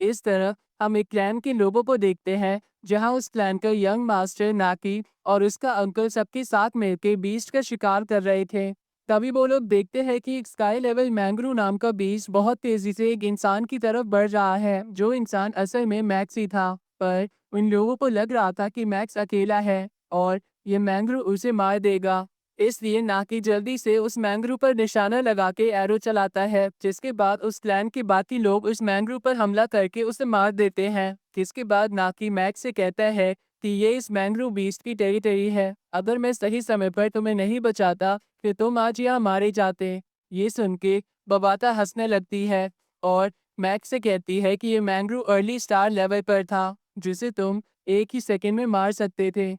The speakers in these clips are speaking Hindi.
इस तरह हम एक क्लैन के लोगों को देखते हैं जहां उस क्लैन का यंग मास्टर नाकी और उसका अंकल सबके साथ मिलकर बीस्ट का शिकार कर रहे थे। तभी वो लोग देखते हैं कि एक स्काई लेवल मैंग्रू नाम का बीस्ट बहुत तेजी से एक इंसान की तरफ बढ़ रहा है, जो इंसान असल में मैक्स ही था। पर उन लोगों को लग रहा था कि मैक्स अकेला है और ये मैंग्रू उसे मार देगा। इसलिए नाकी जल्दी से उस मैंग्रू पर निशाना लगा के एरो चलाता है, जिसके बाद उस क्लैन के बाकी लोग उस मैंग्रू पर हमला करके उसे मार देते हैं। जिसके बाद नाकी मैक्स से कहता है कि ये इस मैंग्रू बीस्ट की टेरिटरी है। अगर मैं सही समय पर तुम्हें नहीं बचाता फिर तुम आज यहाँ मारे जाते। ये सुन के बबाता हंसने लगती है और मैक्स से कहती है कि ये मैंग्रू अर्ली स्टार लेवल पर था, जिसे तुम एक ही सेकंड में मार सकते थे।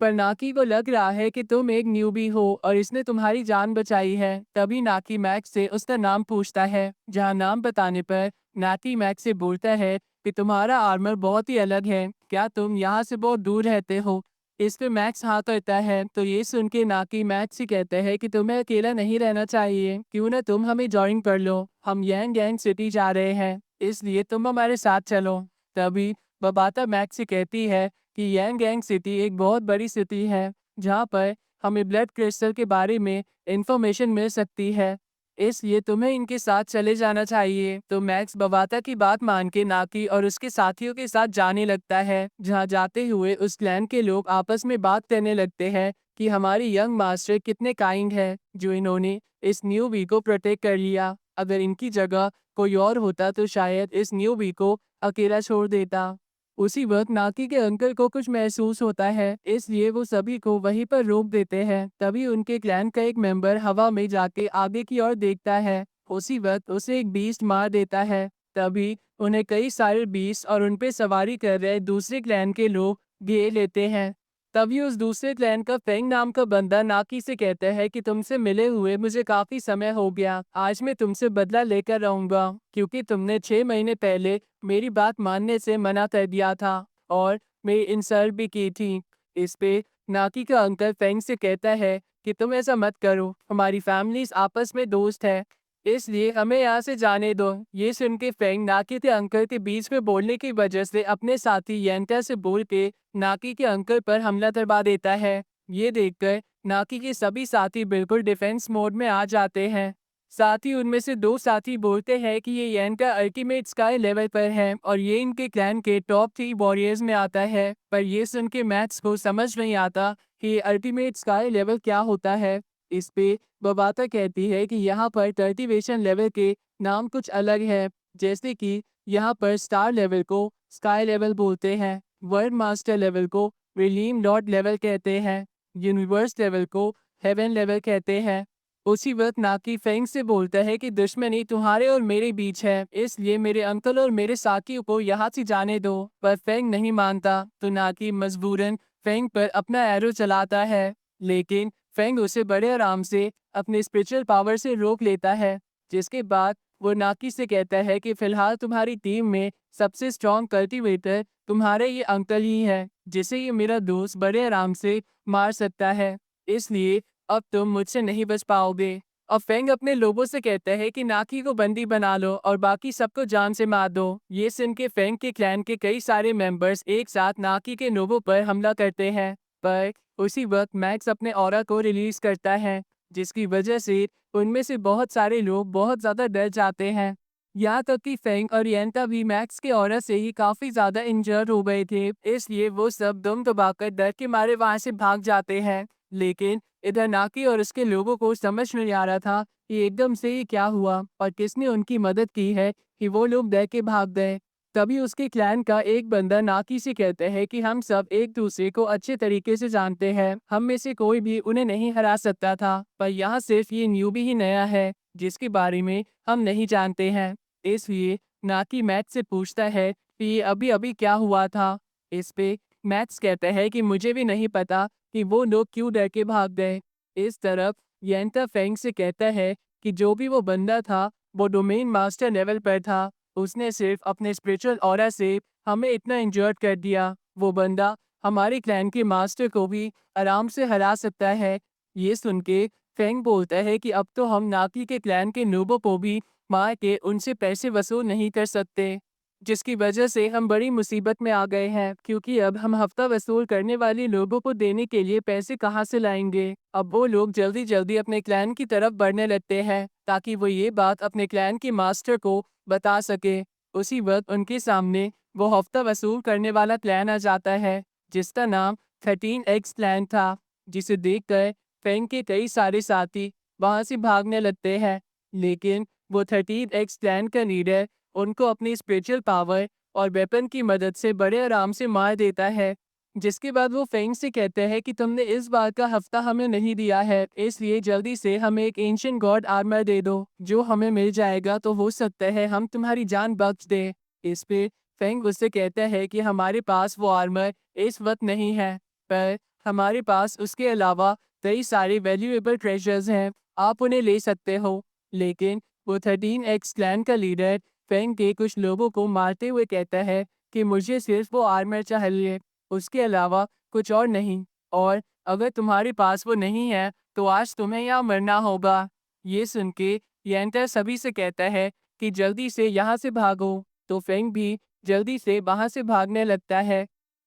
पर नाकी को लग रहा है कि तुम एक न्यूबी हो और इसने तुम्हारी जान बचाई है। तभी नाकी मैक्स से उसका नाम पूछता है, जहाँ नाम बताने पर नाकी मैक्स से बोलता है कि तुम्हारा आर्मर बहुत ही अलग है, क्या तुम यहाँ से बहुत दूर रहते हो? इस पे मैक्स हाँ करता है। तो ये सुन के नाकी मैक्स से कहता है कि तुम्हें अकेला नहीं रहना चाहिए, क्यों ना तुम हमें ज्वाइन कर लो, हम यांग यांग सिटी जा रहे हैं, इसलिए तुम हमारे साथ चलो। तभी बबाता मैक्स से कहती है कि यांग यांग सिटी एक बहुत बड़ी सिटी है, जहाँ पर हमें ब्लड क्रिस्टल के बारे में इंफॉर्मेशन मिल सकती है, इसलिए तुम्हें इनके साथ चले जाना चाहिए। तो मैक्स बवाता की बात मान के नाकी और उसके साथियों के साथ जाने लगता है। जहाँ जाते हुए उस क्लैन के लोग आपस में बात करने लगते हैं कि हमारी यंग मास्टर कितने काइंड है, जो इन्होंने इस न्यू वी को प्रोटेक्ट कर लिया। अगर इनकी जगह कोई और होता तो शायद इस न्यू वी को अकेला छोड़ देता। उसी वक्त नाकी के अंकल को कुछ महसूस होता है, इसलिए वो सभी को वहीं पर रोक देते हैं। तभी उनके क्लैन का एक मेंबर हवा में जाके आगे की ओर देखता है। उसी वक्त उसे एक बीस्ट मार देता है। तभी उन्हें कई सारे बीस्ट और उन पे सवारी कर रहे दूसरे क्लैन के लोग घेर लेते हैं। तभी उस दूसरे क्लैन का फेंग नाम का बंदा नाकी से कहता है कि तुमसे मिले हुए मुझे काफी समय हो गया, आज मैं तुमसे बदला लेकर रहूंगा, क्योंकि तुमने 6 महीने पहले मेरी बात मानने से मना कर दिया था और मेरी इंसल्ट भी की थी। इस पे नाकी का अंकल फेंग से कहता है कि तुम ऐसा मत करो, हमारी फैमिलीज आपस में दोस्त है, इसलिए हमें यहाँ से जाने दो। ये सुन के फेंग नाकी के अंकल के बीच में बोलने की वजह से अपने साथी येंटा से बोल के नाकी के अंकल पर हमला करवा देता है। ये देखकर नाकी के सभी साथी बिल्कुल डिफेंस मोड में आ जाते हैं। साथ ही उनमें से 2 साथी बोलते हैं कि ये येन का अल्टीमेट स्काई लेवल पर है और ये इनके क्लैन के टॉप 3 वॉरियर्स में आता है। पर ये सुन के मैथ्स को समझ नहीं आता कि ये अल्टीमेट स्काई लेवल क्या होता है। इस पे बबाता कहती है कि यहाँ पर कल्टीवेशन लेवल के नाम कुछ अलग है, जैसे कि यहाँ पर स्टार लेवल को स्काई लेवल बोलते हैं, वर्ल्ड मास्टर लेवल को रिलीम लॉर्ड लेवल कहते हैं, यूनिवर्स लेवल को हेवन लेवल कहते हैं। उसी वक्त नाकी फेंग से बोलता है कि दुश्मनी तुम्हारे और मेरे बीच है, इसलिए मेरे अंकल और मेरे साथियों को यहाँ से जाने दो। पर फेंग नहीं मानता, तो नाकी मजबूरन फेंग पर अपना एरो चलाता है, लेकिन फेंग उसे बड़े आराम से अपने स्पिरिचुअल पावर से रोक लेता है। जिसके बाद वो नाकी से कहता है कि फिलहाल तुम्हारी टीम में सबसे स्ट्रॉन्ग कल्टीवेटर तुम्हारे ये अंकल ही है, जिसे ये मेरा दोस्त बड़े आराम से मार सकता है, इसलिए अब तुम मुझसे नहीं बच पाओगे। और फेंग अपने लोगों से कहता है कि नाकी को बंदी बना लो और बाकी सबको जान से मार दो। ये सुन के फेंग के क्लैन के कई सारे मेंबर्स एक साथ नाकी के लोगों पर हमला करते हैं। पर उसी वक्त मैक्स अपने ऑरा को रिलीज करता है, जिसकी वजह से उनमें से बहुत सारे लोग बहुत ज्यादा डर जाते हैं। यहाँ तक कि फेंग और येंटा भी मैक्स के ऑरा से ही काफी ज्यादा इंजर्ड हो गए थे, इसलिए वो सब दुम दबाकर डर के मारे वहां से भाग जाते हैं। लेकिन इधर नाकी और उसके लोगों को समझ नहीं आ रहा था कि एकदम से ये क्या हुआ और किसने उनकी मदद की है कि वो लोग डर के भाग गए। तभी उसके क्लैन का एक बंदा नाकी से कहते हैं कि हम सब एक दूसरे को अच्छे तरीके से जानते हैं, हम में से कोई भी उन्हें नहीं हरा सकता था, पर यहाँ सिर्फ ये न्यूबी ही नया है जिसके बारे में हम नहीं जानते हैं। इसलिए नाकी मैथ से पूछता है कि ये अभी अभी क्या हुआ था। इस पे मैथ्स कहता है कि मुझे भी नहीं पता कि वो लोग क्यों डर के भाग गए। इस तरफ येंटा फेंग से कहता है कि जो भी वो बंदा था वो डोमेन मास्टर लेवल पर था, उसने सिर्फ अपने स्पिरिचुअल ऑरा से हमें इतना इंजर्ड कर दिया, वो बंदा हमारे क्लैन के मास्टर को भी आराम से हरा सकता है। ये सुन के फेंग बोलता है कि अब तो हम नाकी के क्लैन के नूबों को भी मार के उनसे पैसे वसूल नहीं कर सकते। जिसकी वजह से हम बड़ी मुसीबत में आ गए हैं, क्योंकि अब हम हफ्ता वसूल करने वाले लोगों को देने के लिए पैसे कहाँ से लाएंगे। अब वो लोग जल्दी जल्दी अपने क्लैन की तरफ बढ़ने लगते हैं ताकि वो ये बात अपने क्लैन के मास्टर को बता सके। उसी वक्त उनके सामने वो हफ्ता वसूल करने वाला क्लैन आ जाता है, जिसका नाम 13X क्लैन था। जिसे देखकर फेंग के कई सारे साथी वहां से भागने लगते हैं, लेकिन वो 13X क्लैन का लीडर उनको अपनी स्पिरिचुअल पावर और वेपन की मदद से बड़े आराम से मार देता है। जिसके बाद वो फेंग से कहते हैं कि तुमने इस बार का हफ्ता हमें नहीं दिया है, इसलिए जल्दी से हमें एक एंशिएंट गॉड आर्मर दे दो। जो हमें मिल जाएगा तो हो सकता है हम तुम्हारी जान बख्श दे। इस पे फेंग उससे कहता है कि हमारे पास वो आर्मर इस वक्त नहीं है, पर हमारे पास उसके अलावा कई सारे वैल्यूएबल ट्रेजर्स हैं, आप उन्हें ले सकते हो। लेकिन वो 13X क्लैन का लीडर फेंग के कुछ लोगों को मारते हुए कहता है कि मुझे सिर्फ वो आर्मर चाहिए, उसके अलावा कुछ और नहीं। और अगर तुम्हारे पास वो नहीं है तो आज तुम्हें यहाँ मरना होगा। ये सुन के येंटर सभी से कहता है कि जल्दी से यहाँ से भागो। तो फेंग भी जल्दी से वहाँ से भागने लगता है,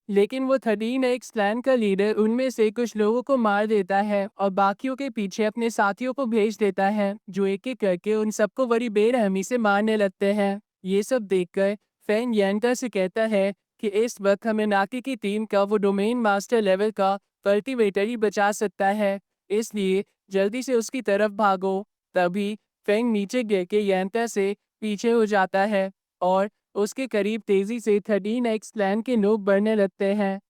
लेकिन वो 13X क्लैन का लीडर उनमें से कुछ लोगों को मार देता है और बाकियों के पीछे अपने साथियों को भेज देता है, जो एक एक करके उन सबको बड़ी बेरहमी से मारने लगते हैं। ये सब देखकर फैन यंटर से कहता है कि इस वक्त हमें नाकी की टीम का वो डोमेन मास्टर लेवल का कल्टीवेटर ही बचा सकता है, इसलिए जल्दी से उसकी तरफ भागो। तभी फेंग नीचे गिर के यंटर से पीछे हो जाता है और उसके करीब तेजी से 13X क्लैन के लोग बढ़ने लगते हैं।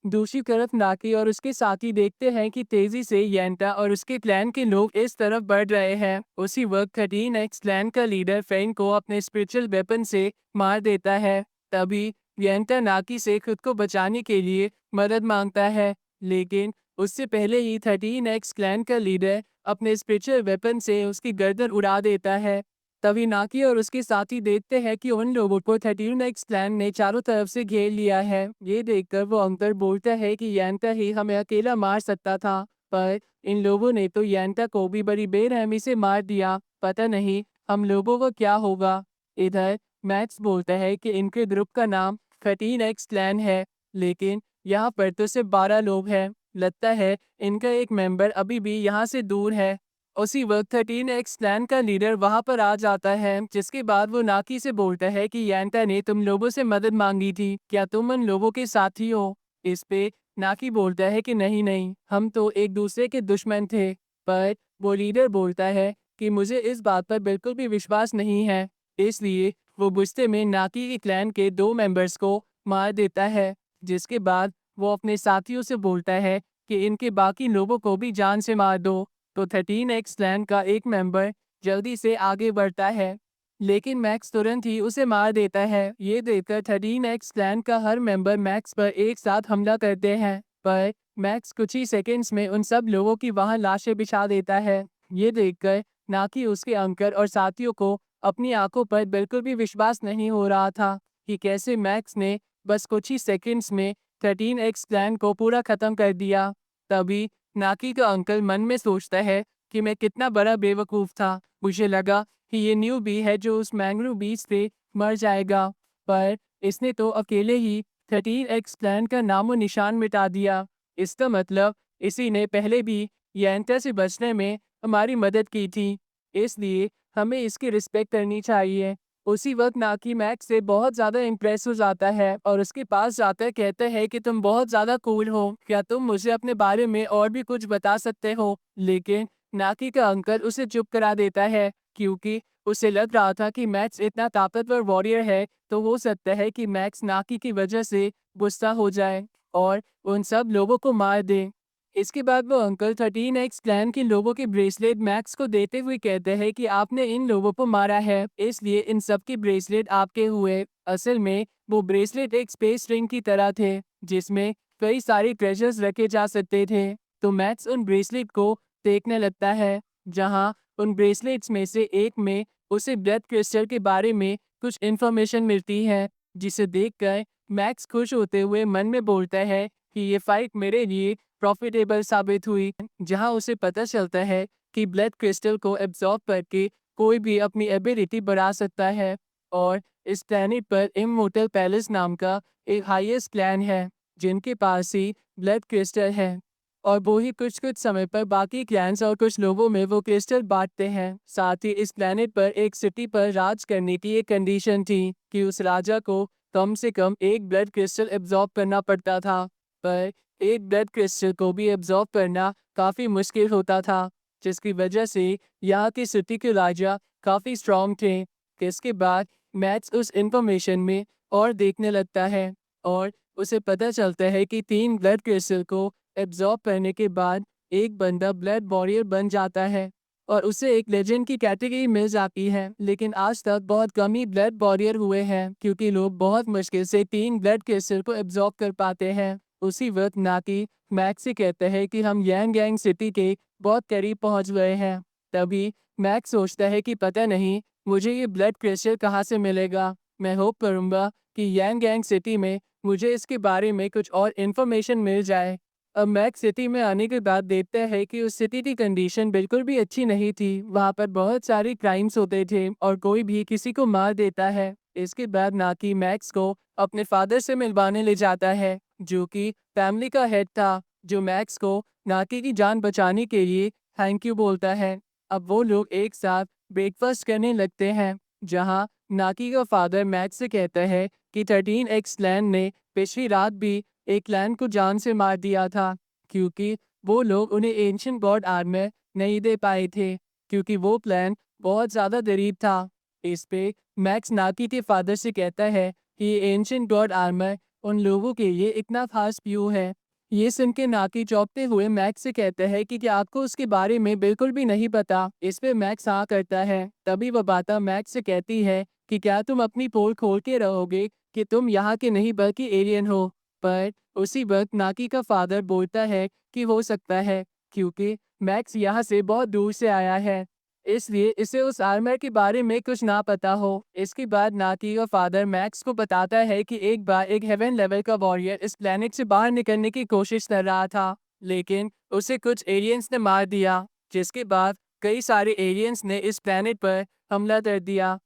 दूसरी तरफ नाकी और उसके साथी देखते हैं कि तेजी से येंटा और उसके क्लैन के लोग इस तरफ बढ़ रहे हैं। उसी वक्त 13X क्लैन का लीडर फेंग को अपने स्पिरिचुअल वेपन से मार देता है। तभी येंटा नाकी से खुद को बचाने के लिए मदद मांगता है, लेकिन उससे पहले ही 13X क्लैन का लीडर अपने स्पिरिचुअल वेपन से उसकी गर्दन उड़ा देता है। तभी नाकी और उसके साथी देखते हैं कि उन लोगों को 13X क्लैन ने चारों तरफ से घेर लिया है। ये देखकर वो अंकल बोलता है कि यंता ही हमें अकेला मार सकता था, पर इन लोगों ने तो यंता को भी बड़ी बेरहमी से मार दिया। पता नहीं हम लोगों को क्या होगा। इधर मैक्स बोलता है कि इनके ग्रुप का नाम 13X क्लैन है, लेकिन यहाँ पर तो सिर्फ 12 लोग हैं। लगता है इनका एक मेंबर अभी भी यहाँ से दूर है। उसी वक्त 13X क्लैन का लीडर वहां पर आ जाता है, जिसके बाद वो नाकी से बोलता है कि यंटा ने तुम लोगों से मदद मांगी थी, क्या तुम उन लोगों के साथी हो। इस पे नाकी बोलता है कि नहीं नहीं, हम तो एक दूसरे के दुश्मन थे। पर वो लीडर बोलता है कि मुझे इस बात पर बिल्कुल भी विश्वास नहीं है, इसलिए वो गुस्से में नाकी के क्लैन के 2 मेंबर्स को मार देता है। जिसके बाद वो अपने साथियों से बोलता है कि इनके बाकी लोगों को भी जान से मार दो। तो 13X क्लैन का एक मेंबर जल्दी से आगे बढ़ता है, लेकिन मैक्स तुरंत ही उसे मार देता है। ये देखकर 13X क्लैन का हर मेंबर मैक्स पर एक साथ हमला करते हैं, पर मैक्स कुछ ही सेकंड्स में उन सब लोगों की वहां लाशें बिछा देता है। ये देखकर नाकी उसके अंकल और साथियों को अपनी आंखों पर बिल्कुल भी विश्वास नहीं हो रहा था कि कैसे मैक्स ने बस कुछ ही सेकंड्स में 13X क्लैन को पूरा खत्म कर दिया। तभी नाकी का अंकल मन में सोचता है कि मैं कितना बड़ा बेवकूफ़ था। मुझे लगा कि ये न्यूबी है जो उस मैंग्रोव बीच पे मर जाएगा, पर इसने तो अकेले ही 13X क्लैन का नामो निशान मिटा दिया। इसका मतलब इसी ने पहले भी यंटा से बचने में हमारी मदद की थी, इसलिए हमें इसकी रिस्पेक्ट करनी चाहिए। उसी वक्त नाकी मैक्स से बहुत ज़्यादा इम्प्रेस हो जाता है और उसके पास जाकर कहता है कि तुम बहुत ज़्यादा कूल हो, क्या तुम मुझे अपने बारे में और भी कुछ बता सकते हो। लेकिन नाकी का अंकल उसे चुप करा देता है, क्योंकि उसे लग रहा था कि मैक्स इतना ताकतवर वॉरियर है तो हो सकता है कि मैक्स नाकी की वजह से गुस्सा हो जाए और उन सब लोगों को मार दे। इसके बाद वो अंकल 13X क्लैन के लोगों के ब्रेसलेट मैक्स को देते हुए कहते हैं कि आपने इन लोगों को मारा है, इसलिए इन सब की ब्रेसलेट आपके हुए। असल में वो ब्रेसलेट एक स्पेस रिंग की तरह थे, जिसमें कई सारे ट्रेजर्स रखे जा सकते थे। तो मैक्स उन ब्रेसलेट को देखने लगता है, जहां उन ब्रेसलेट्स में से एक में उसे ब्लड क्रिस्टल के बारे में कुछ इन्फॉर्मेशन मिलती है, जिसे देखकर मैक्स खुश होते हुए मन में बोलता है कि ये फाइट मेरे लिए प्रॉफिटेबल साबित हुई। जहां उसे पता चलता है कि ब्लड क्रिस्टल को एब्जॉर्ब करके कोई भी अपनी एबिलिटी बढ़ा सकता है और इस प्लैनेट पर इमोर्टल पैलेस नाम का एक हाईएस्ट क्लैन है, जिनके पास ही ब्लड क्रिस्टल है। और वो ही कुछ-कुछ समय पर बाकी क्लैन्स और कुछ लोगों में वो क्रिस्टल बाँटते हैं। साथ ही इस प्लैनेट पर एक सिटी पर राज करने की एक कंडीशन थी कि उस राजा को कम से कम 1 ब्लड क्रिस्टल एब्ज़ॉर्ब करना पड़ता था। पर 1 ब्लड क्रिस्टल को भी एब्ज़ॉर्ब करना काफ़ी मुश्किल होता था, जिसकी वजह से यहाँ की सिटी के राजा काफ़ी स्ट्रॉन्ग थे। इसके बाद मैक्स उस इन्फॉर्मेशन में और देखने लगता है और उसे पता चलता है कि 3 ब्लड क्रिस्टल को एब्ज़ॉर्ब करने के बाद एक बंदा ब्लड वॉरियर बन जाता है और उसे एक लेजेंड की कैटेगरी मिल जाती है। लेकिन आज तक बहुत कम ही ब्लड वॉरियर हुए हैं, क्योंकि लोग बहुत मुश्किल से 3 ब्लड क्रिस्टल को एब्ज़ॉर्ब कर पाते हैं। उसी वक्त नाकी मैक्स से कहते हैं कि हम यांग सिटी के बहुत करीब पहुंच गए हैं। तभी मैक्स सोचता है कि पता नहीं मुझे ये ब्लड क्रिस्टल कहाँ से मिलेगा। मैं होप करूँगा कि यांग सिटी में मुझे इसके बारे में कुछ और इन्फॉर्मेशन मिल जाए। अब मैक्स सिटी में आने के बाद देखते हैं कि उस सिटी की कंडीशन बिल्कुल भी अच्छी नहीं थी। वहाँ पर बहुत सारे क्राइम्स होते थे और कोई भी किसी को मार देता है। इसके बाद नाकी मैक्स को अपने फादर से मिलवाने ले जाता है, जो कि फैमिली का हेड था, जो मैक्स को नाकी की जान बचाने के लिए थैंक यू बोलता है। अब वो लोग एक साथ ब्रेकफास्ट करने लगते हैं, जहाँ नाकी का फादर मैक्स से कहता है कि 13 एक्स लैंड ने पिछली रात भी एक क्लैन को जान से मार दिया था, क्योंकि वो लोग उन्हें एंशिएंट गॉड आर्मर नहीं दे पाए थे, क्योंकि वो क्लैन बहुत ज़्यादा गरीब था। इस पे मैक्स नाकी के फादर से कहता है कि ये एंशिएंट गॉड आर्मर उन लोगों के लिए इतना खास क्यों है। ये सुन के नाकी चौंकते हुए मैक्स से कहता है कि क्या आपको उसके बारे में बिल्कुल भी नहीं पता। इस पे मैक्स हाँ करता है। तभी वह बाता मैक्स से कहती है कि क्या तुम अपनी पोल खोल के रहोगे कि तुम यहाँ के नहीं बल्कि एलियन हो। पर उसी वक्त नाकी का फादर बोलता है कि हो सकता है, क्योंकि मैक्स यहाँ से बहुत दूर से आया है, इसलिए इसे उस आर्मर के बारे में कुछ ना पता हो। इसके बाद नाकी का फादर मैक्स को बताता है कि एक बार एक हेवन लेवल का वॉरियर इस प्लेनेट से बाहर निकलने की कोशिश कर रहा था, लेकिन उसे कुछ एलियंस ने मार दिया, जिसके बाद कई सारे एलियंस ने इस प्लेनेट पर हमला कर दिया।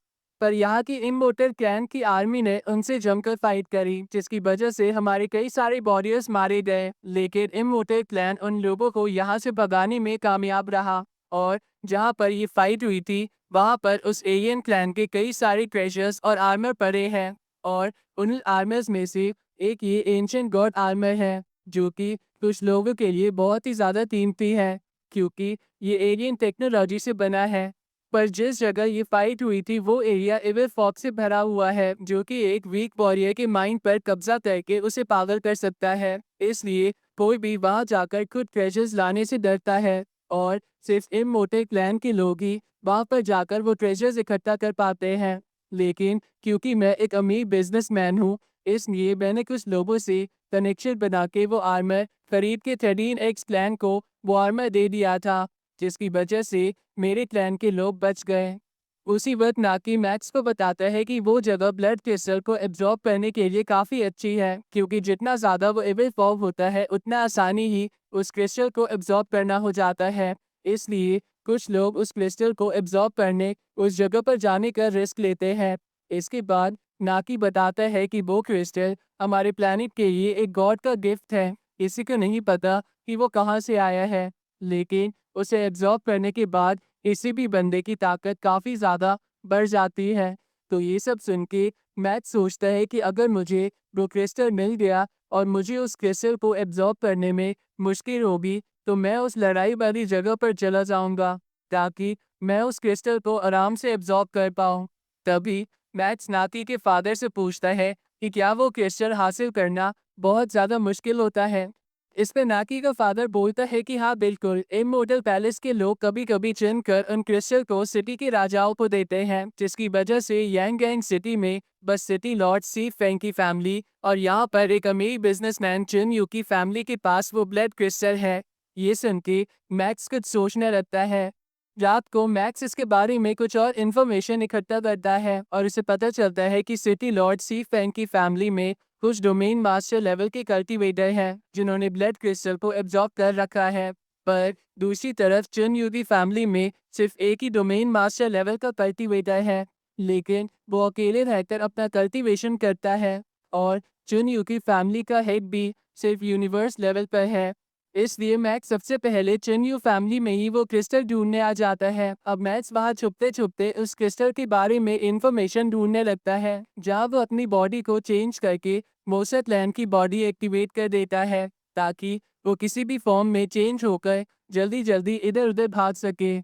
पर यहाँ की इमोर्टल क्लैन की आर्मी ने उनसे जमकर फाइट करी, जिसकी वजह से हमारे कई सारे वॉरियर्स मारे गए। लेकिन इमोर्टल क्लैन उन लोगों को यहाँ से भगाने में कामयाब रहा और जहाँ पर ये फाइट हुई थी, वहाँ पर उस एलियन क्लैन के कई सारे ट्रेजर्स और आर्मर पड़े हैं और उन आर्मर्स में से एक ये एंशिएंट गॉड आर्मर है, जो कि कुछ लोगों के लिए बहुत ही ज़्यादा कीमती है, क्योंकि ये एलियन टेक्नोलॉजी से बना है। पर जिस जगह ये फाइट हुई थी वो एरिया एविल फॉग से भरा हुआ है, जो कि एक वीक वॉरियर के माइंड पर कब्जा करके उसे पागल कर सकता है। इसलिए कोई भी वहां जाकर खुद ट्रेजर्स लाने से डरता है और सिर्फ इमोर्टल क्लैन के लोग ही वहां पर जाकर वो ट्रेजर्स इकट्ठा कर पाते हैं। लेकिन क्योंकि मैं एक अमीर बिजनेसमैन हूँ, इसलिए मैंने कुछ लोगों से कनेक्शन बना के वो आर्मर खरीद के 13 एक्स क्लैन को वो आर्मर दे दिया था, जिसकी वजह से मेरे क्लैन के लोग बच गए। उसी वक्त नाकी मैक्स को बताता है कि वो जगह ब्लड क्रिस्टल को एब्जॉर्ब करने के लिए काफ़ी अच्छी है, क्योंकि जितना ज़्यादा वो एविल फॉग होता है उतना आसानी ही उस क्रिस्टल को एब्जॉर्ब करना हो जाता है। इसलिए कुछ लोग उस क्रिस्टल को एब्जॉर्ब करने उस जगह पर जाने का रिस्क लेते हैं। इसके बाद नाकी बताता है कि वो क्रिस्टल हमारे प्लानिट के लिए एक गॉड का गिफ्ट है। किसी को नहीं पता कि वो कहाँ से आया है, लेकिन उसे एब्जॉर्ब करने के बाद किसी भी बंदे की ताकत काफ़ी ज़्यादा बढ़ जाती है। तो ये सब सुन के मैथ सोचता है कि अगर मुझे वो क्रिस्टल मिल गया और मुझे उस क्रिस्टल को एब्जॉर्ब करने में मुश्किल होगी, तो मैं उस लड़ाई वाली जगह पर चला जाऊंगा, ताकि मैं उस क्रिस्टल को आराम से एब्जॉर्ब कर पाऊँ। तभी मैथ्स नाती के फादर से पूछता है कि क्या वो क्रिस्टल हासिल करना बहुत ज़्यादा मुश्किल होता है। इस पे नाकी का फादर बोलता है कि हाँ बिल्कुल, इमोर्टल पैलेस के लोग कभी कभी चुन कर उन क्रिस्टल को सिटी के राजाओं को देते हैं, जिसकी वजह से यांग सिटी में बस सिटी लॉर्ड सी फेंग की फैमिली और यहाँ पर एक अमीर बिजनेसमैन चुन यू की फैमिली के पास वो ब्लड क्रिस्टल है। ये सुन के मैक्स कुछ सोचने लगता है। रात को मैक्स इसके बारे में कुछ और इन्फॉर्मेशन इकट्ठा करता है और उसे पता चलता है कि सिटी लॉर्ड सी फेंग की फैमिली में कुछ डोमेन मास्टर लेवल के कल्टीवेटर हैं, जिन्होंने ब्लड क्रिस्टल को एब्जॉर्ब कर रखा है। पर दूसरी तरफ चुन यू की फैमिली में सिर्फ एक ही डोमेन मास्टर लेवल का कल्टीवेटर है। लेकिन वो अकेले रहकर अपना कल्टीवेशन करता है और चुनयू की फैमिली का हेड भी सिर्फ यूनिवर्स लेवल पर है। इसलिए मैक्स सबसे पहले चुनयू फैमिली में ही वो क्रिस्टल ढूंढने आ जाता है। अब मैक्स वहाँ छुपते छुपते उस क्रिस्टल के बारे में इंफॉर्मेशन ढूंढने लगता है, जहाँ वो अपनी बॉडी को चेंज करके मोसट लैंड की बॉडी एक्टिवेट कर देता है, ताकि वो किसी भी फॉर्म में चेंज होकर जल्दी जल्दी इधर उधर भाग सके।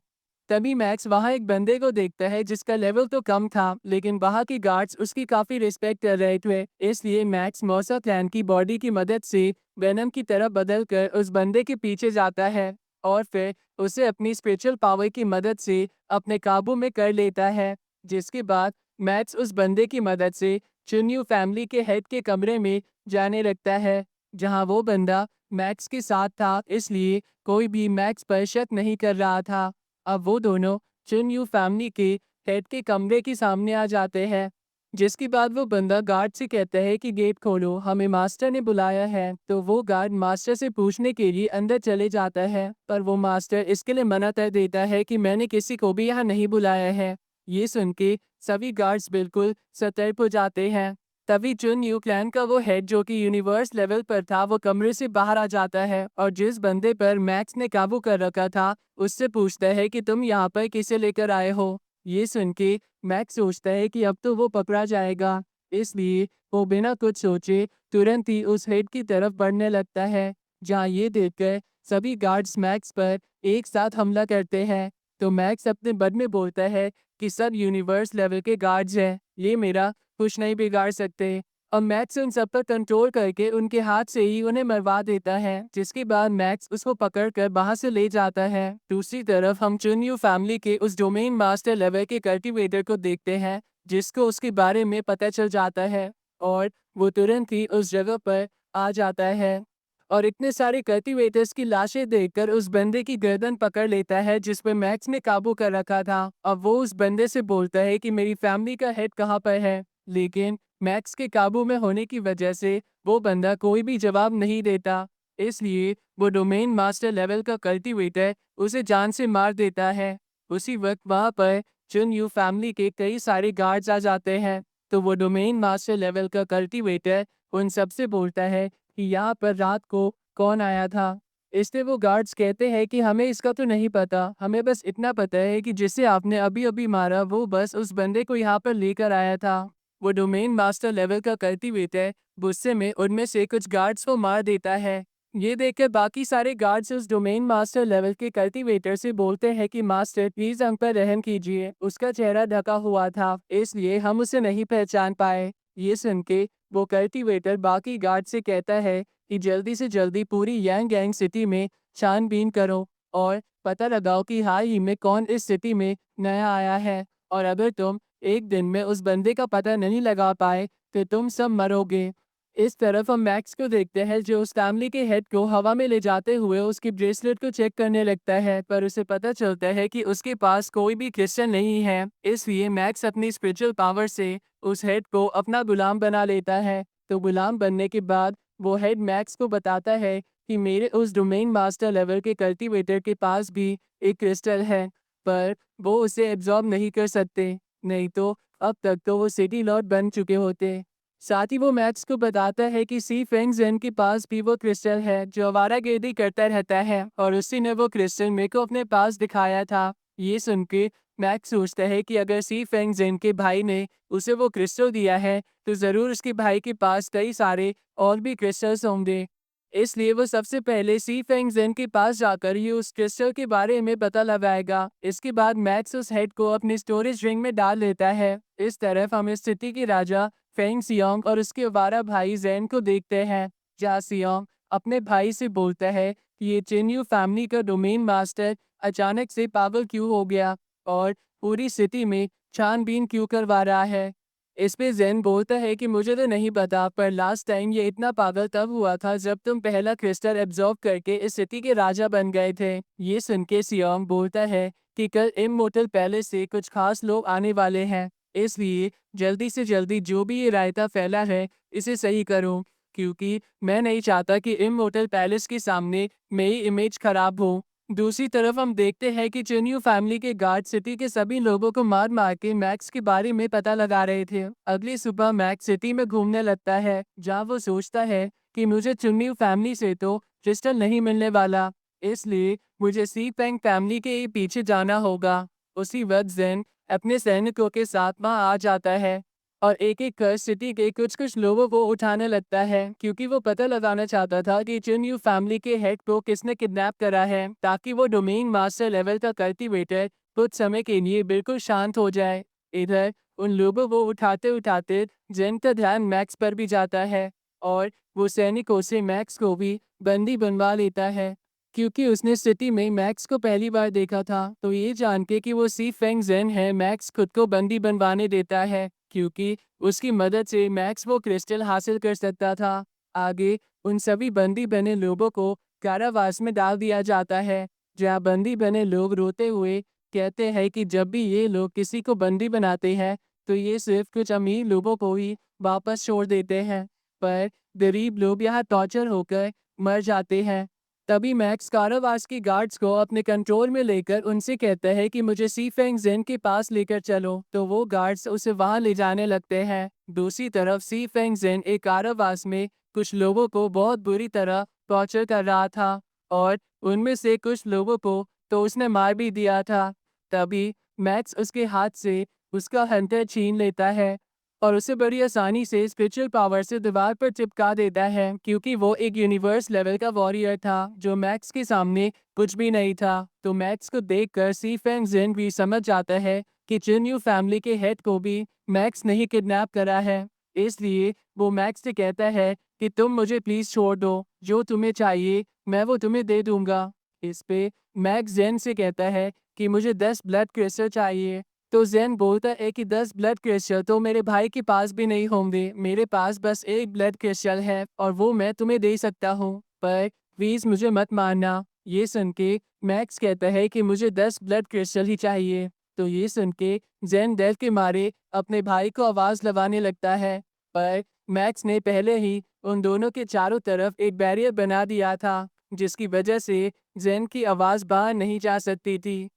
तभी मैक्स वहाँ एक बंदे को देखता है जिसका लेवल तो कम था, लेकिन वहाँ के गार्ड्स उसकी काफी रिस्पेक्ट कर रहे थे। इसलिए मैक्स मौसा क्लैन की बॉडी की मदद से वेनम की तरह बदल कर उस बंदे के पीछे जाता है और फिर उसे अपनी स्पिरिचुअल पावर की मदद से अपने काबू में कर लेता है। जिसके बाद मैक्स उस बंदे की मदद से चुन्यू फैमिली के हेड के कमरे में जाने लगता है, जहाँ वो बंदा मैक्स के साथ था, इसलिए कोई भी मैक्स पर शक नहीं कर रहा था। अब वो दोनों चुनयू फैमिली के हेड के कमरे के सामने आ जाते हैं, जिसके बाद वो बंदा गार्ड से कहता है कि गेट खोलो, हमें मास्टर ने बुलाया है। तो वो गार्ड मास्टर से पूछने के लिए अंदर चले जाता है, पर वो मास्टर इसके लिए मना कर देता है कि मैंने किसी को भी यहाँ नहीं बुलाया है। ये सुन के सभी गार्ड्स बिल्कुल सतर्क हो जाते हैं। तभी चुन यू क्लैन का वो हेड जो कि यूनिवर्स लेवल पर था, वो कमरे से बाहर आ जाता है और जिस बंदे पर मैक्स ने काबू कर रखा था उससे पूछता है कि तुम यहाँ पर किसे लेकर आए हो। ये सुन के मैक्स सोचता है कि अब तो वो पकड़ा जाएगा, इसलिए वो बिना कुछ सोचे तुरंत ही उस हेड की तरफ बढ़ने लगता है, जहाँ ये देखकर सभी गार्ड्स मैक्स पर एक साथ हमला करते हैं। तो मैक्स अपने बद में बोलता है कि सब यूनिवर्स लेवल के गार्ड्स हैं, ये मेरा कुछ नहीं बिगाड़ सकते। और मैक्स उन सब पर कंट्रोल करके उनके हाथ से ही उन्हें मरवा देता है, जिसके बाद मैक्स उसको पकड़कर वहां से ले जाता है। दूसरी तरफ हम चुनयू फैमिली के उस डोमेन मास्टर लेवल के कल्टीवेटर को देखते हैं, जिसको उसके बारे में पता चल जाता है और वो तुरंत ही उस जगह पर आ जाता है और इतने सारे कल्टीवेटर्स की लाशें देखकर उस बंदे की गर्दन पकड़ लेता है जिस पे मैक्स ने काबू कर रखा था। अब वो उस बंदे से बोलता है कि मेरी फैमिली का हेड कहाँ पर है, लेकिन मैक्स के काबू में होने की वजह से वो बंदा कोई भी जवाब नहीं देता। इसलिए वो डोमेन मास्टर लेवल का कल्टीवेटर उसे जान से मार देता है। उसी वक्त वहां पर चुन यू फैमिली के कई सारे गार्ड्स आ जाते हैं, तो वो डोमेन मास्टर लेवल का कल्टीवेटर उन सबसे बोलता है कि यहाँ पर रात को कौन आया था। इसलिए वो गार्ड्स कहते हैं कि हमें इसका तो नहीं पता, हमें बस इतना पता है कि जिसे आपने अभी अभी मारा वो बस उस बंदे को यहाँ पर लेकर आया था। वो डोमेन मास्टर लेवल का कल्टीवेटर गुस्से में उनमें से कुछ गार्ड्स को मार देता है। ये देखकर बाकी सारे गार्ड्स उस डोमेन मास्टर लेवल के कल्टीवेटर से बोलते हैं कि मास्टर प्लीज हम पर रहम कीजिए, उसका चेहरा ढका हुआ था इसलिए हम उसे नहीं पहचान पाए। ये सुन के वो कल्टीवेटर बाकी गार्ड से कहता है कि जल्दी से जल्दी पूरी यांग गैंग सिटी में छानबीन करो और पता लगाओ कि हाल ही में कौन इस सिटी में नया आया है, और अगर तुम एक दिन में उस बंदे का पता नहीं लगा पाए तो तुम सब मरोगे। इस तरफ हम मैक्स को देखते हैं जो उस फैमिली के हेड को हवा में ले जाते हुए उसकी ब्रेसलेट को चेक करने लगता है, पर उसे पता चलता है कि उसके पास कोई भी क्रिस्टल नहीं है। इसलिए मैक्स अपनी स्पिरिचुअल पावर से उस हेड को अपना गुलाम बना लेता है। तो गुलाम बनने के बाद वो हेड मैक्स को बताता है कि मेरे उस डोमेन मास्टर लेवल के कल्टीवेटर के पास भी एक क्रिस्टल है, पर वो उसे एब्जॉर्ब नहीं कर सकते, नहीं तो अब तक तो वो सिटी लॉर्ड बन चुके होते। साथ ही वो मैक्स को बताता है कि सी फेंग जेन के पास भी वो क्रिस्टल है जो आवारागर्दी करता रहता है और उसी ने वो क्रिस्टल मेरे को अपने पास दिखाया था। ये सुन के मैक्स सोचता है कि अगर सी फेंग जेन के भाई ने उसे वो क्रिस्टल दिया है तो जरूर उसके भाई के पास कई सारे और भी क्रिस्टल्स होंगे। इसलिए वो सबसे पहले सी फेंग जेन के पास जाकर ही उस क्रिस्टल के बारे में पता लगाएगा। इसके बाद मैक्स उस हेड को अपनी स्टोरेज रिंग में डाल लेता है। इस तरफ हम इस स्थिति के राजा फेंग सियोंग और उसके आवारा भाई जैन को देखते हैं, जहाँ सियोंग अपने भाई से बोलता है कि ये चिन्यू फैमिली का डोमेन मास्टर अचानक से पागल क्यों हो गया और पूरी सिटी में छानबीन क्यों करवा रहा है। इस पे जैन बोलता है कि मुझे तो नहीं पता, पर लास्ट टाइम ये इतना पागल तब हुआ था जब तुम पहला क्रिस्टल एब्जॉर्ब करके इस सिटी के राजा बन गए थे। ये सुन के सियोंग बोलता है कि कल इमोर्टल पैलेस से कुछ खास लोग आने वाले हैं, इसलिए जल्दी से जल्दी जो भी ये रायता फैला है इसे सही करो, क्योंकि मैं नहीं चाहता कि इमोर्टल पैलेस के सामने मेरी इमेज खराब हो। दूसरी तरफ हम देखते हैं कि चिन्यू फैमिली के गार्ड सिटी के सभी लोगों को मार मार के मैक्स के बारे में पता लगा रहे थे। अगली सुबह मैक्स सिटी में घूमने लगता है, जहां वो सोचता है कि मुझे चिन्यू फैमिली से तो क्रिस्टल नहीं मिलने वाला, इसलिए मुझे सी पेंग फैमिली के ही पीछे जाना होगा। उसी वक्त जेन अपने सैनिकों के साथ वहां आ जाता है और एक एक कर सिटी के कुछ कुछ लोगों को उठाने लगता है, क्योंकि वो पता लगाना चाहता था कि चिन्यू फैमिली के हेड को किसने किडनैप करा है, ताकि वो डोमेन मास्टर लेवल का कल्टीवेटर कुछ समय के लिए बिल्कुल शांत हो जाए। इधर उन लोगों को उठाते उठाते जेन का ध्यान मैक्स पर भी जाता है और वो सैनिकों से मैक्स को भी बंदी बनवा लेता है। क्योंकि उसने सिटी में मैक्स को पहली बार देखा था, तो ये जान के कि वो सी फेंग जेन है, मैक्स खुद को बंदी बनवाने देता है, क्योंकि उसकी मदद से मैक्स वो क्रिस्टल हासिल कर सकता था। आगे उन सभी बंदी बने लोगों को कारावास में डाल दिया जाता है, जहाँ बंदी बने लोग रोते हुए कहते हैं कि जब भी ये लोग किसी को बंदी बनाते हैं, तो ये सिर्फ कुछ अमीर लोगों को ही वापस छोड़ देते हैं, पर गरीब लोग यहाँ टॉर्चर होकर मर जाते हैं। तभी मैक्स कारावास की गार्ड्स को अपने कंट्रोल में लेकर उनसे कहता है कि मुझे सी फेंग जेन के पास लेकर चलो, तो वो गार्ड्स उसे वहां ले जाने लगते हैं। दूसरी तरफ सी फेंग जेन एक कारावास में कुछ लोगों को बहुत बुरी तरह टॉर्चर कर रहा था और उनमें से कुछ लोगों को तो उसने मार भी दिया था। तभी मैक्स उसके हाथ से उसका हंटर छीन लेता है और उसे बड़ी आसानी से स्पिरिचुअल पावर से दीवार पर चिपका देता है, क्योंकि वो एक यूनिवर्स लेवल का वॉरियर था जो मैक्स के सामने कुछ भी नहीं था। तो मैक्स को देखकर सी फेंग जिन भी समझ जाता है कि चिन्यू फैमिली के हेड को भी मैक्स ने ही किडनैप करा है। इसलिए वो मैक्स से कहता है कि तुम मुझे प्लीज छोड़ दो, जो तुम्हें चाहिए मैं वो तुम्हें दे दूंगा। इस पे मैक्स जेन से कहता है कि मुझे 10 ब्लड क्रिस्टल चाहिए। तो ज़ेन बोलता है कि 10 ब्लड क्रिस्टल तो मेरे भाई के पास भी नहीं होंगे, मेरे पास बस एक ब्लड क्रिस्टल है और वो मैं तुम्हें दे सकता हूँ, पर प्लीज़ मुझे मत मारना। ये सुन के मैक्स कहता है कि मुझे 10 ब्लड क्रिस्टल ही चाहिए। तो ये सुन के ज़ेन डर के मारे अपने भाई को आवाज़ लगाने लगता है, पर मैक्स ने पहले ही उन दोनों के चारों तरफ एक बैरियर बना दिया था, जिसकी वजह से ज़ेन की आवाज़ बाहर नहीं जा सकती थी।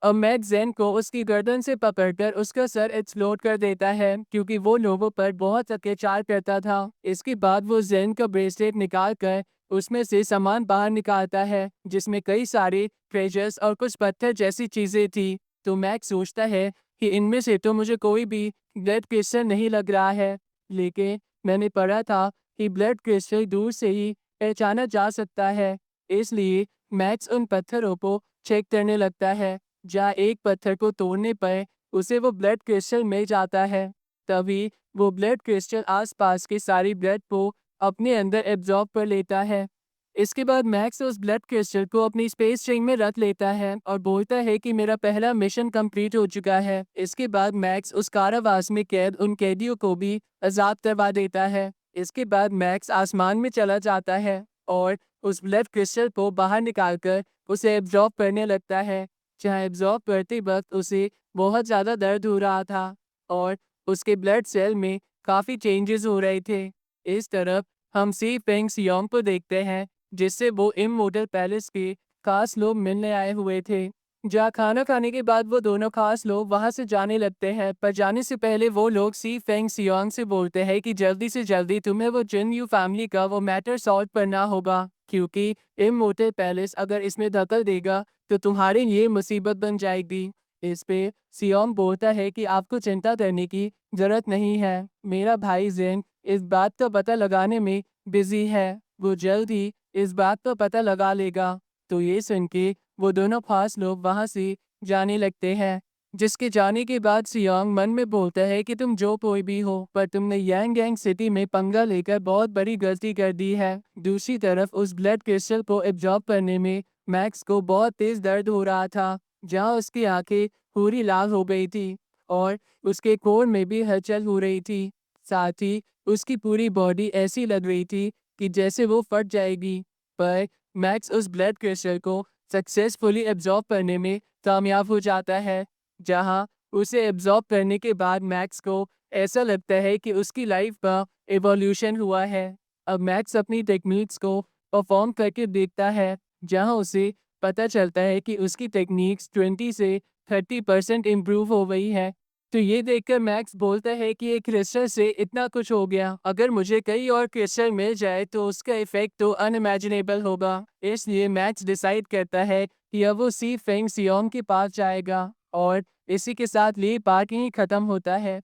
अब मैक्स ज़ेन को उसकी गर्दन से पकड़कर उसका सर एक्सप्लोड कर देता है, क्योंकि वो लोगों पर बहुत अत्याचार करता था। इसके बाद वो ज़ेन का ब्रेसलेट निकाल कर उसमें से सामान बाहर निकालता है, जिसमें कई सारे ट्रेजर्स और कुछ पत्थर जैसी चीजें थी। तो मैक्स सोचता है कि इनमें से तो मुझे कोई भी ब्लड क्रिस्टल नहीं लग रहा है, लेकिन मैंने पढ़ा था कि ब्लड क्रिस्टल दूर से ही पहचाना जा सकता है। इसलिए मैक्स उन पत्थरों को चेक करने लगता है, जहाँ एक पत्थर को तोड़ने पर उसे वो ब्लड क्रिस्टल मिल जाता है। तभी वो ब्लड क्रिस्टल आसपास के सारी ब्लड को अपने अंदर एब्जॉर्ब कर लेता है। इसके बाद मैक्स उस ब्लड क्रिस्टल को अपनी स्पेस रिंग में रख लेता है और बोलता है कि मेरा पहला मिशन कंप्लीट हो चुका है। इसके बाद मैक्स उस कारावास में कैद उन कैदियों को भी आज़ाद करवा देता है। इसके बाद मैक्स आसमान में चला जाता है और उस ब्लड क्रिस्टल को बाहर निकालकर उसे एब्जॉर्ब करने लगता है, जहाँ एब्जॉर्ब करते वक्त उसे बहुत ज़्यादा दर्द हो रहा था और उसके ब्लड सेल में काफ़ी चेंजेस हो रहे थे। इस तरफ हम सी फेंग सियोंग को देखते हैं, जिससे वो इमोर्टल पैलेस के खास लोग मिलने आए हुए थे। जहाँ खाना खाने के बाद वो दोनों खास लोग वहां से जाने लगते हैं, पर जाने से पहले वो लोग सी फेंग सियोंग से बोलते हैं कि जल्दी से जल्दी तुम्हें वो जिन यू फैमिली का वो मैटर सॉल्व करना होगा, क्योंकि इमोर्टल पैलेस अगर इसमें दखल देगा तो तुम्हारे लिए मुसीबत बन जाएगी। इस पे सियोंग बोलता है कि आपको चिंता करने की जरूरत नहीं है, मेरा भाई जेन इस बात का पता लगाने में बिजी है, वो जल्द ही इस बात का पता लगा लेगा। तो ये सुन के वो दोनों खास लोग वहां से जाने लगते हैं, जिसके जाने के बाद सियोंग मन में बोलता है कि तुम जो कोई भी हो, पर तुमने यांग यांग सिटी में पंगा लेकर बहुत बड़ी गलती कर दी है। दूसरी तरफ उस ब्लड क्रिस्टल को एब्जॉर्ब करने में मैक्स को बहुत तेज दर्द हो रहा था, जहाँ उसकी आंखें पूरी लाल हो गई थी और उसके कोर में भी हलचल हो रही थी। साथ ही उसकी पूरी बॉडी ऐसी लग रही थी कि जैसे वो फट जाएगी, पर मैक्स उस ब्लड क्रिस्टल को सक्सेसफुली एब्जॉर्ब करने में कामयाब हो जाता है, जहां उसे एब्जॉर्ब करने के बाद मैक्स को ऐसा लगता है कि उसकी लाइफ का एवोल्यूशन हुआ है। अब मैक्स अपनी टेक्निक्स को परफॉर्म करके देखता है, जहां उसे पता चलता है कि उसकी टेक्निक्स 20 से 30% इम्प्रूव हो गई है। तो ये देखकर मैक्स बोलता है कि एक क्रिस्टल से इतना कुछ हो गया, अगर मुझे कई और क्रिस्टल मिल जाए तो उसका इफेक्ट तो अनइमेजिनेबल होगा। इसलिए मैक्स डिसाइड करता है कि अब वो सी फेंग सियोंग के पास जाएगा और इसी के साथ ये पार्ट यहीं खत्म होता है।